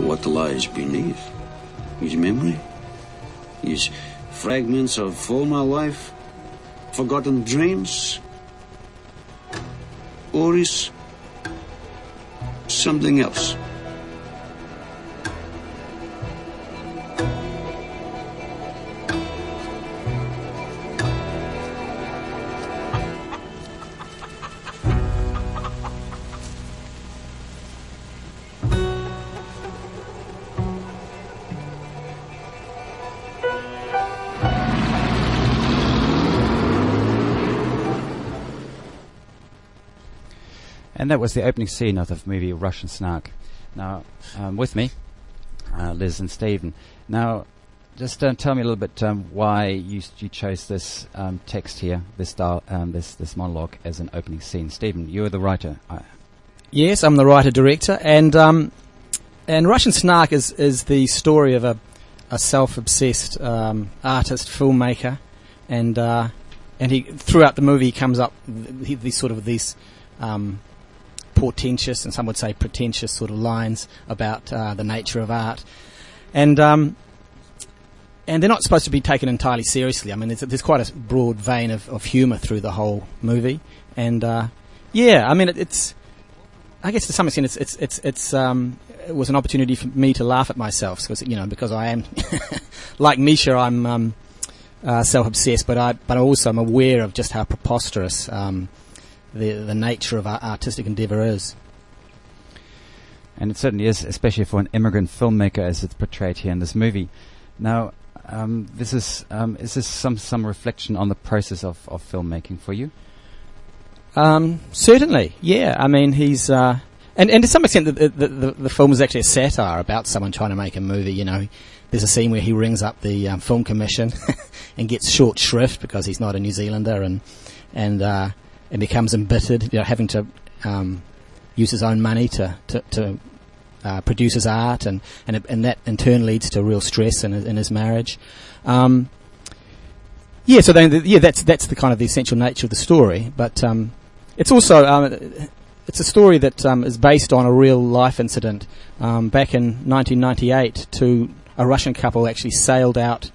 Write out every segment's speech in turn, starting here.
what lies beneath. His memory, his fragments of former life, forgotten dreams, or is something else. And that was the opening scene of the movie Russian Snark. Now, with me, Liz and Stephen. Now, just tell me a little bit why you chose this text here, this style, this monologue as an opening scene. Stephen, you're the writer. Yes, I'm the writer-director, and Russian Snark is the story of a self-obsessed artist, filmmaker, and he throughout the movie he comes up these portentous, and some would say pretentious sort of lines about the nature of art, and they're not supposed to be taken entirely seriously. I mean, there's quite a broad vein of humour through the whole movie, and yeah, I mean, it's I guess to some extent it was an opportunity for me to laugh at myself, because I am like Misha, I'm self-obsessed, but I also am aware of just how preposterous the nature of our artistic endeavour is. And it certainly is, especially for an immigrant filmmaker as it's portrayed here in this movie. Now, is this some reflection on the process of filmmaking for you? Certainly, yeah. I mean, he's and to some extent the film is actually a satire about someone trying to make a movie. You know, there's a scene where he rings up the film commission and gets short shrift because he's not a New Zealander, and becomes embittered, having to use his own money to produce his art, and that in turn leads to real stress in his marriage. So that's the kind of the essential nature of the story. But it's also it's a story that is based on a real life incident. Back in 1998, a Russian couple actually sailed out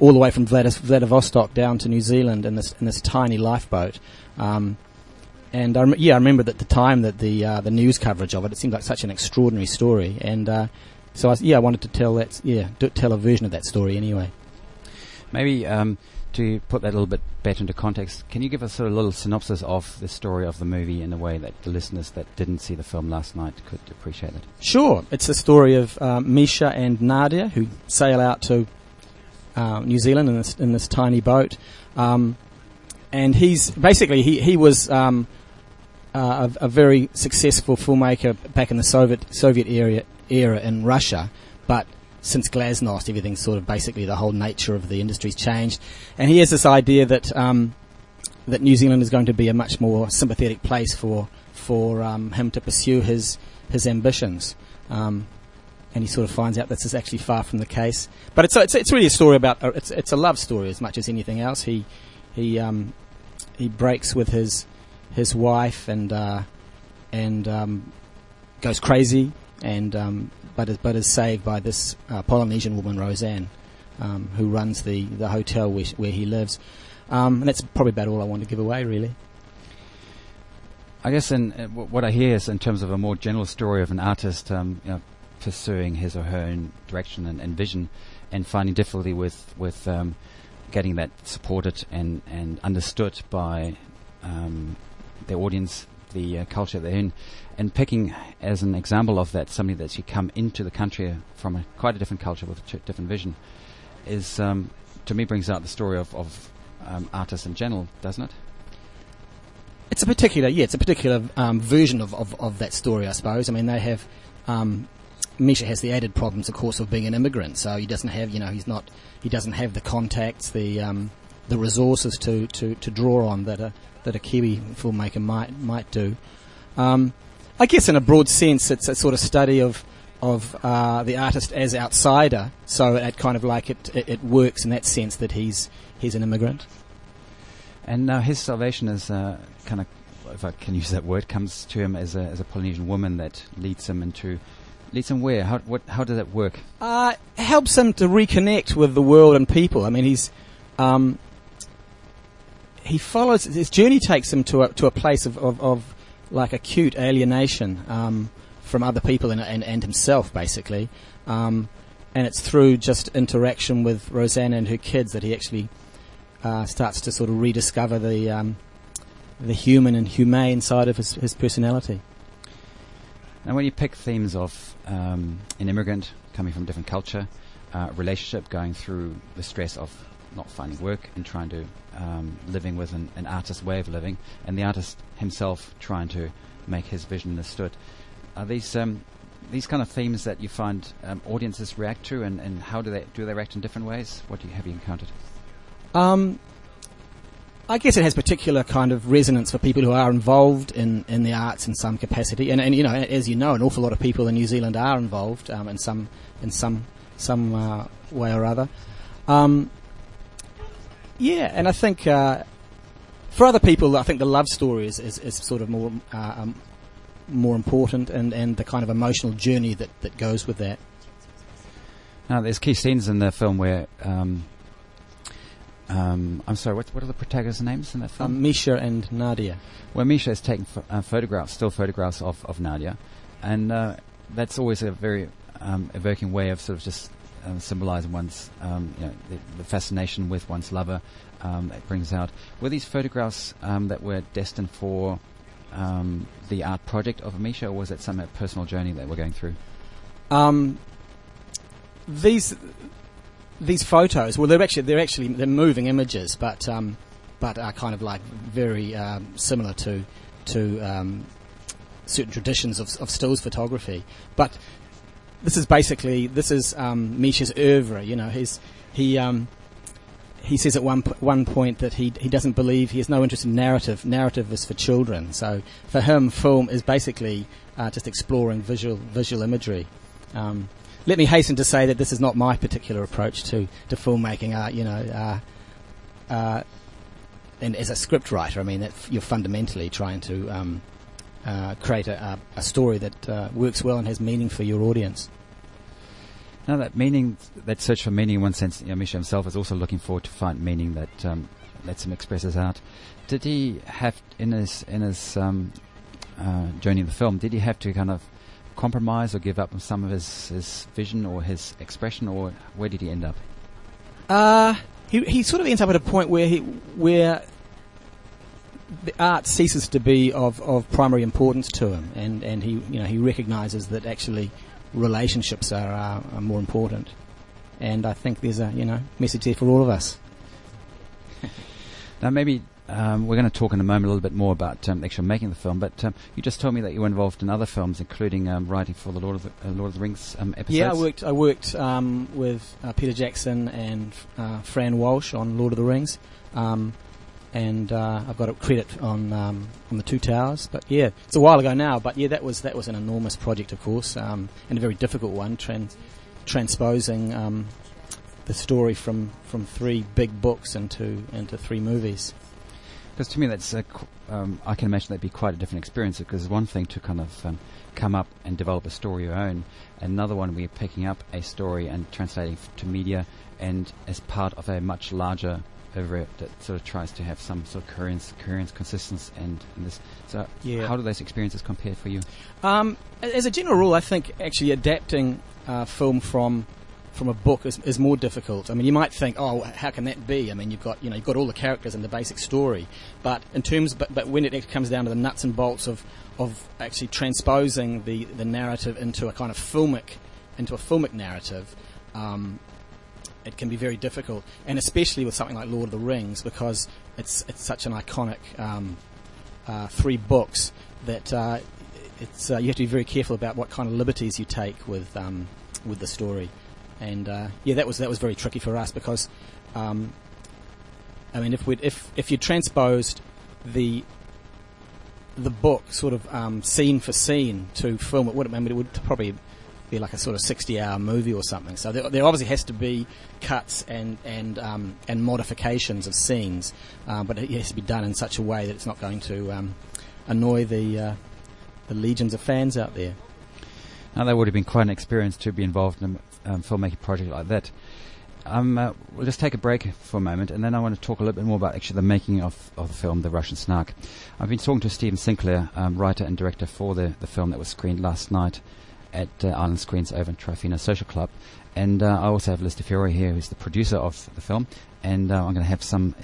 all the way from Vladivostok down to New Zealand in this tiny lifeboat. And I remember that at the time that the news coverage of it seemed like such an extraordinary story, and so I wanted to tell a version of that story anyway. Maybe to put that a little bit better into context, can you give us a little synopsis of the story of the movie in a way that the listeners that didn't see the film last night could appreciate it? Sure. It's the story of Misha and Nadia, who sail out to New Zealand in this tiny boat. And he's basically he was a very successful filmmaker back in the Soviet era in Russia, but since Glasnost, everything's sort of basically the whole nature of the industry's changed, and he has this idea that that New Zealand is going to be a much more sympathetic place for him to pursue his ambitions. And he sort of finds out this is actually far from the case. But it's really a story about it's a love story as much as anything else. He breaks with his wife and goes crazy, and but is saved by this Polynesian woman, Roseanne, who runs the hotel where he lives. And that's probably about all I want to give away, really. I guess what I hear is in terms of a more general story of an artist pursuing his or her own direction and vision, and finding difficulty with getting that supported and understood by their audience, the culture they're in, and picking as an example of that somebody that's you come into the country from quite a different culture with a different vision is to me brings out the story of artists in general, doesn't it? It's a particular version of that story, I suppose. I mean, they have Misha has the added problems, of course, of being an immigrant. So he doesn't have, he doesn't have the contacts, the resources to draw on that a Kiwi filmmaker might do. I guess in a broad sense, it's a sort of study of the artist as outsider. So it kind of like it works in that sense that he's an immigrant. And now his salvation is kind of, if I can use that word, comes to him as a Polynesian woman that leads him into Leads him where? How does that work? Helps him to reconnect with the world and people. I mean, he follows his journey, takes him to a place of like acute alienation from other people and himself, basically. And it's through just interaction with Rosanna and her kids that he actually starts to sort of rediscover the human and humane side of his personality. And when you pick themes of an immigrant coming from a different culture, relationship, going through the stress of not finding work and trying to living with an artist's way of living, and the artist himself trying to make his vision understood, are these kind of themes that you find audiences react to, and how do they react in different ways? What have you encountered? I guess it has particular kind of resonance for people who are involved in the arts in some capacity, and you know, as you know, an awful lot of people in New Zealand are involved in some way or other. Yeah, and I think for other people, I think the love story is sort of more important, and the kind of emotional journey that goes with that. Now, there's key scenes in the film where I'm sorry, what are the protagonists' names in that film? Misha and Nadia. Well, Misha is taking still photographs of Nadia, and that's always a very evoking way of sort of just symbolising one's, the fascination with one's lover. It brings out. Were these photographs that were destined for the art project of Misha, or was it some personal journey that we're going through? These photos, well, they're moving images, but are kind of like very similar to certain traditions of stills photography. But this is Misha's oeuvre. You know, he says at one point that he doesn't believe, he has no interest in narrative. Narrative is for children. So for him, film is basically just exploring visual imagery. Let me hasten to say that this is not my particular approach to filmmaking. And as a script writer, I mean, that you're fundamentally trying to create a story that works well and has meaning for your audience. Now, that search for meaning, in one sense, Misha himself is also looking forward to find meaning that lets him express his art. Did he have in his journey in the film? Did he have to kind of compromise or give up on some of his vision or his expression, or where did he end up? He sort of ends up at a point where the art ceases to be of primary importance to him, and he recognises that actually relationships are more important, and I think there's a message there for all of us. Now, maybe we're going to talk in a moment a little bit more about actually making the film, but you just told me that you were involved in other films, including writing for the Lord of the Rings episodes. Yeah, I worked with Peter Jackson and Fran Walsh on Lord of the Rings, and I've got a credit on the Two Towers. But yeah, it's a while ago now. But yeah, that was an enormous project, of course, and a very difficult one, transposing the story from 3 big books into 3 movies. Because to me, that's I can imagine that'd be quite a different experience. Because it's one thing to kind of come up and develop a story of your own, and another one where you're picking up a story and translating to media, and as part of a much larger over it that sort of tries to have some sort of coherence, consistency, and this. So, yeah. How do those experiences compare for you? As a general rule, I think actually adapting film from a book is more difficult. I mean, you might think, oh, how can that be? I mean, you've got all the characters and the basic story, but when it comes down to the nuts and bolts of actually transposing the narrative into a kind of filmic narrative, it can be very difficult, and especially with something like Lord of the Rings, because it's such an iconic 3 books that you have to be very careful about what kind of liberties you take with the story. And that was very tricky for us, because I mean, if you transposed the book sort of scene for scene to film, it would probably be like a sort of 60-hour movie or something. So there obviously has to be cuts and modifications of scenes, but it has to be done in such a way that it's not going to annoy the legions of fans out there. Now, that would have been quite an experience to be involved in a filmmaking project like that. We'll just take a break for a moment, and then I want to talk a little bit more about actually the making of the film, The Russian Snark. I've been talking to Stephen Sinclair, writer and director for the film that was screened last night at Island Screens over in Trifina Social Club. And I also have Liz DeFiore here, who's the producer of the film, and I'm going to have some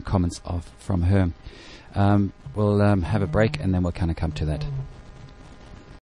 comments from her. We'll have a break, and then we'll kind of come to that.